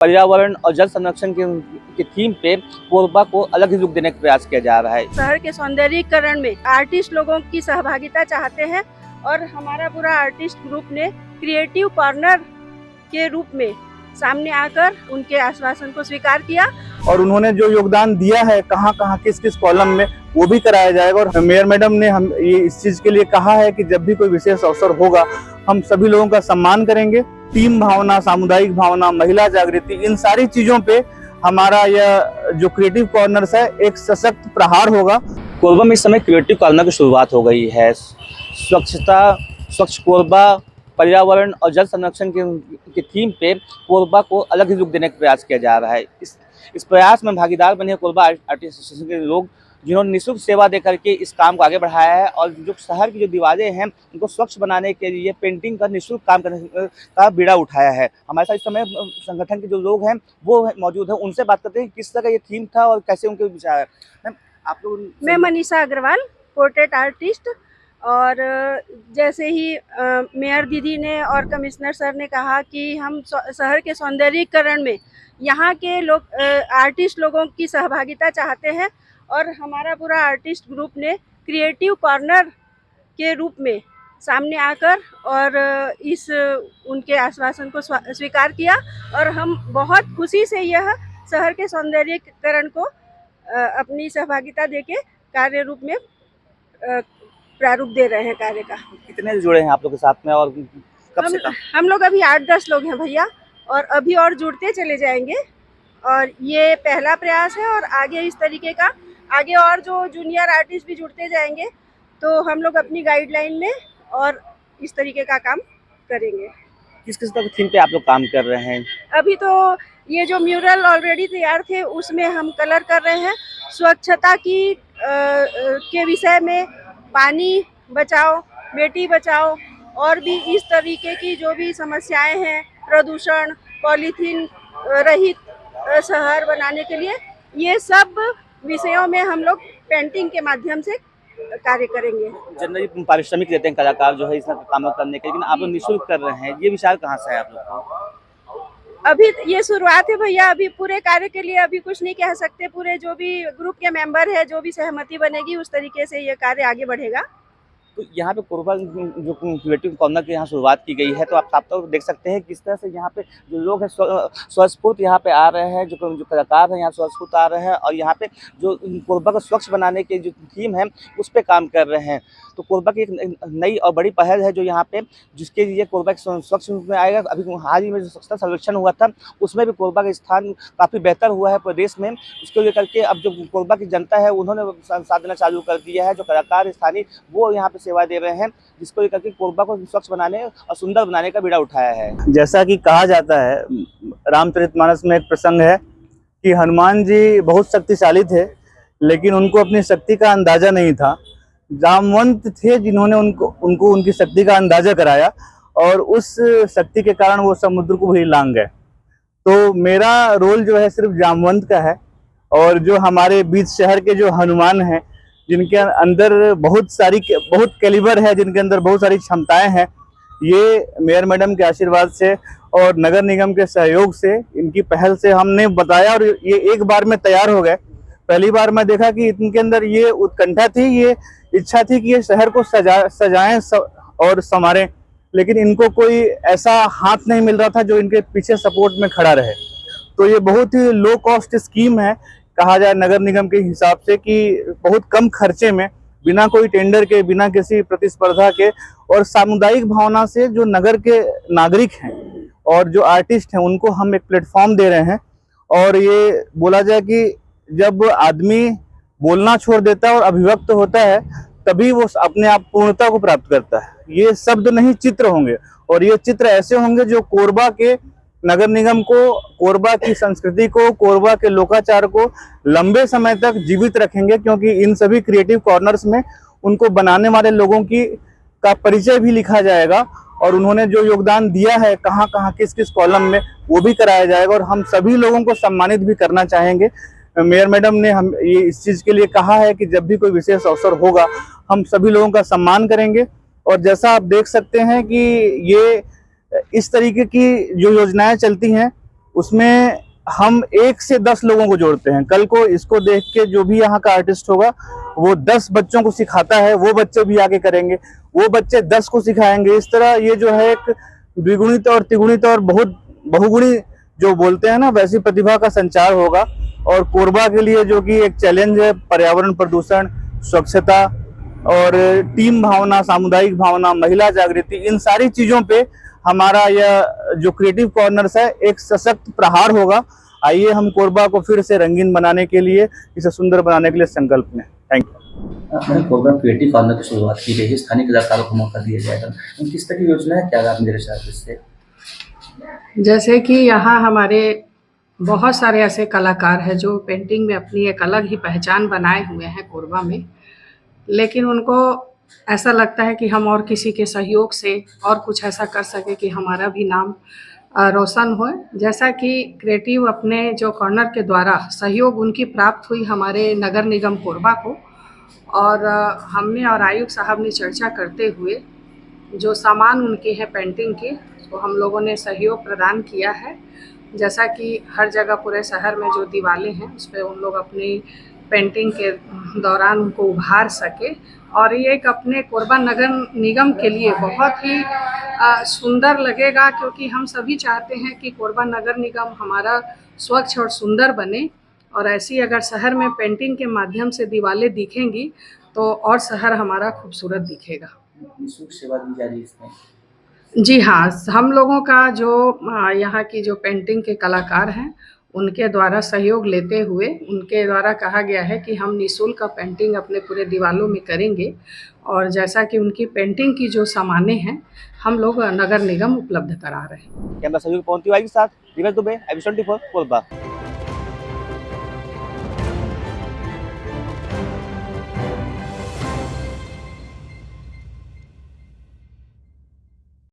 पर्यावरण और जल संरक्षण की थीम पे कोरबा को अलग ही रुख देने का प्रयास किया जा रहा है। शहर के सौंदर्यीकरण में आर्टिस्ट लोगों की सहभागिता चाहते हैं और हमारा पूरा आर्टिस्ट ग्रुप ने क्रिएटिव कॉर्नर के रूप में सामने आकर उनके आश्वासन को स्वीकार किया और उन्होंने जो योगदान दिया है कहाँ कहाँ किस किस कॉलम में वो भी कराया जाएगा। और मेयर मैडम ने हम ये इस चीज के लिए कहा है कि जब भी कोई विशेष अवसर होगा हम सभी लोगों का सम्मान करेंगे। टीम भावना, सामुदायिक भावना, महिला जागृति, इन सारी चीजों पे हमारा यह जो क्रिएटिव कॉर्नर्स है एक सशक्त प्रहार होगा। कोरबा में इस समय क्रिएटिव कॉर्नर की शुरुआत हो गई है। स्वच्छ कोरबा, पर्यावरण और जल संरक्षण की थीम पे कोरबा को अलग ही रुख देने का प्रयास किया जा रहा है। इस प्रयास में भागीदार बने कोरबा आर्टिस्ट एसोसिएशन के लोग, जिन्होंने निःशुल्क सेवा दे करके इस काम को आगे बढ़ाया है और जो शहर की जो दीवारें हैं उनको स्वच्छ बनाने के लिए पेंटिंग का निःशुल्क काम करने का बीड़ा उठाया है। हमारे साथ इस समय संगठन के जो लोग हैं वो मौजूद हैं, उनसे बात करते हैं किस तरह का ये थीम था और कैसे उनके विचार है। मैम, आप लोग। मैं मनीषा अग्रवाल, पोर्ट्रेट आर्टिस्ट। और जैसे ही मेयर दीदी ने और कमिश्नर सर ने कहा कि हम शहर के सौंदर्यीकरण में यहाँ के लोग आर्टिस्ट लोगों की सहभागिता चाहते हैं और हमारा पूरा आर्टिस्ट ग्रुप ने क्रिएटिव कॉर्नर के रूप में सामने आकर और इस उनके आश्वासन को स्वीकार किया और हम बहुत खुशी से यह शहर के सौंदर्यीकरण को अपनी सहभागिता देके कार्य रूप में प्रारूप दे रहे हैं कार्य का। कितने जुड़े हैं आप लोग के साथ में और कब से काम? हम लोग अभी 8-10 लोग हैं भैया और अभी और जुड़ते चले जाएंगे और ये पहला प्रयास है और आगे इस तरीके का आगे और जो जूनियर आर्टिस्ट भी जुड़ते जाएंगे तो हम लोग अपनी गाइडलाइन में और इस तरीके का काम करेंगे। किस किस तरह की थीम पे आप लोग काम कर रहे हैं? अभी तो ये जो म्यूरल ऑलरेडी तैयार थे उसमें हम कलर कर रहे हैं। स्वच्छता की के विषय में पानी बचाओ, बेटी बचाओ और भी इस तरीके की जो भी समस्याएं हैं, प्रदूषण, पॉलीथीन रहित शहर बनाने के लिए, ये सब विषयों में हम लोग पेंटिंग के माध्यम से कार्य करेंगे। जनरली पारिश्रमिक देते हैं कलाकार जो है इस काम करने के, लेकिन आप लोग निःशुल्क कर रहे हैं, ये विचार कहाँ से है आप लोग को? अभी ये शुरुआत है भैया, अभी पूरे कार्य के लिए अभी कुछ नहीं कह सकते। पूरे जो भी ग्रुप के मेंबर है, जो भी सहमति बनेगी उस तरीके से ये कार्य आगे बढ़ेगा। तो यहाँ पे कोरबा जो क्रिएटिव कॉर्नर की यहाँ शुरुआत की गई है, तो आप साफ तौर पर देख सकते हैं किस तरह से यहाँ पे जो लोग हैं स्वस्फूर्त यहाँ पे आ रहे हैं, जो कलाकार हैं यहाँ स्वस्फूर्त आ रहे हैं और यहाँ पे जो कोरबा को स्वच्छ बनाने की जो थीम है उस पर काम कर रहे हैं। तो कोरबा की एक नई और बड़ी पहल है जो यहाँ पे, जिसके लिए कोरबा स्वच्छ रूप में आएगा। अभी हाल ही में जो स्वच्छता सर्वेक्षण हुआ था उसमें भी कोरबा का स्थान काफ़ी बेहतर हुआ है प्रदेश में। उसको लेकर के अब जो कोरबा की जनता है उन्होंने साथ देना चालू कर दिया है। जो कलाकार स्थानीय वो यहाँ पे सेवा दे रहे हैं, जिसको लेकर के कोरबा को स्वच्छ बनाने और सुंदर बनाने का बीड़ा उठाया है। जैसा कि कहा जाता है, रामचरितमानस में एक प्रसंग है कि हनुमान जी बहुत शक्तिशाली थे लेकिन उनको अपनी शक्ति का अंदाजा नहीं था। जामवंत थे जिन्होंने उनको उनकी शक्ति का अंदाजा कराया और उस शक्ति के कारण वो समुद्र को भी लांग गए। तो मेरा रोल जो है सिर्फ जामवंत का है और जो हमारे बीच शहर के जो हनुमान हैं, जिनके अंदर बहुत कैलिबर है, जिनके अंदर बहुत सारी क्षमताएं हैं, ये मेयर मैडम के आशीर्वाद से और नगर निगम के सहयोग से, इनकी पहल से हमने बताया और ये एक बार में तैयार हो गए। पहली बार मैं देखा कि इनके अंदर ये उत्कंठा थी, ये इच्छा थी कि ये शहर को सजाएं और संवारें, लेकिन इनको कोई ऐसा हाथ नहीं मिल रहा था जो इनके पीछे सपोर्ट में खड़ा रहे। तो ये बहुत ही लो कॉस्ट स्कीम है कहा जाए नगर निगम के हिसाब से, कि बहुत कम खर्चे में, बिना कोई टेंडर के, बिना किसी प्रतिस्पर्धा के और सामुदायिक भावना से जो नगर के नागरिक हैं और जो आर्टिस्ट हैं उनको हम एक प्लेटफॉर्म दे रहे हैं। और ये बोला जाए कि जब आदमी बोलना छोड़ देता है और अभिव्यक्त होता है तभी वो अपने आप पूर्णता को प्राप्त करता है। ये शब्द नहीं, चित्र होंगे और ये चित्र ऐसे होंगे जो कोरबा के नगर निगम को, कोरबा की संस्कृति को, कोरबा के लोकाचार को लंबे समय तक जीवित रखेंगे, क्योंकि इन सभी क्रिएटिव कॉर्नर्स में उनको बनाने वाले लोगों का परिचय भी लिखा जाएगा और उन्होंने जो योगदान दिया है कहाँ कहाँ किस किस कॉलम में वो भी कराया जाएगा और हम सभी लोगों को सम्मानित भी करना चाहेंगे। मेयर मैडम ने हम ये इस चीज़ के लिए कहा है कि जब भी कोई विशेष अवसर होगा हम सभी लोगों का सम्मान करेंगे। और जैसा आप देख सकते हैं कि ये इस तरीके की जो योजनाएं चलती हैं उसमें हम 1 से 10 लोगों को जोड़ते हैं। कल को इसको देख के जो भी यहाँ का आर्टिस्ट होगा वो 10 बच्चों को सिखाता है, वो बच्चे भी आगे करेंगे, वो बच्चे 10 को सिखाएंगे। इस तरह ये जो है एक द्विगुणित और तिगुणित और बहुत बहुगुणी जो बोलते हैं ना, वैसी प्रतिभा का संचार होगा। और कोरबा के लिए जो कि एक चैलेंज है, पर्यावरण प्रदूषण, स्वच्छता और टीम भावना, सामुदायिक भावना, महिला जागृति, इन सारी चीजों पे हमारा यह जो क्रिएटिव कॉर्नर्स है एक सशक्त प्रहार होगा। आइए हम कोरबा को फिर से रंगीन बनाने के लिए, इसे सुंदर बनाने के लिए संकल्प लें। Thank you. मैंने कोरबा क्रिएटिव कॉर्नर की शुरुआत की गई है, स्थानीय कलाकारों को मौका दिया जाएगा, किस तरह की योजना है, क्या आप मेरे साथ इससे? जैसे कि यहाँ हमारे बहुत सारे ऐसे कलाकार हैं जो पेंटिंग में अपनी एक अलग ही पहचान बनाए हुए हैं कोरबा में, लेकिन उनको ऐसा लगता है कि हम और किसी के सहयोग से और कुछ ऐसा कर सके कि हमारा भी नाम रोशन हो। जैसा कि क्रिएटिव अपने जो कॉर्नर के द्वारा सहयोग उनकी प्राप्त हुई हमारे नगर निगम कोरबा को, और हमने और आयुक्त साहब ने चर्चा करते हुए जो सामान उनके हैं पेंटिंग के, तो हम लोगों ने सहयोग प्रदान किया है। जैसा कि हर जगह पूरे शहर में जो दीवारें हैं उस पर उन लोग अपनी पेंटिंग के दौरान उनको उभार सके, और ये एक अपने कोरबा नगर निगम के लिए बहुत ही सुंदर लगेगा, क्योंकि हम सभी चाहते हैं कि कोरबा नगर निगम हमारा स्वच्छ और सुंदर बने। और ऐसी अगर शहर में पेंटिंग के माध्यम से दीवारें दिखेंगी तो और शहर हमारा खूबसूरत दिखेगा। निःशुल्क सेवा दी जा रही है इसमें? जी हाँ, हम लोगों का जो यहाँ की जो पेंटिंग के कलाकार हैं उनके द्वारा सहयोग लेते हुए उनके द्वारा कहा गया है कि हम निःशुल्क पेंटिंग अपने पूरे दीवारों में करेंगे, और जैसा कि उनकी पेंटिंग की जो सामानें हैं हम लोग नगर निगम उपलब्ध करा रहे हैं। कैमरा सहयोगी पवन तिवारी के साथ दिवेश दुबे, IB24 कोरबा।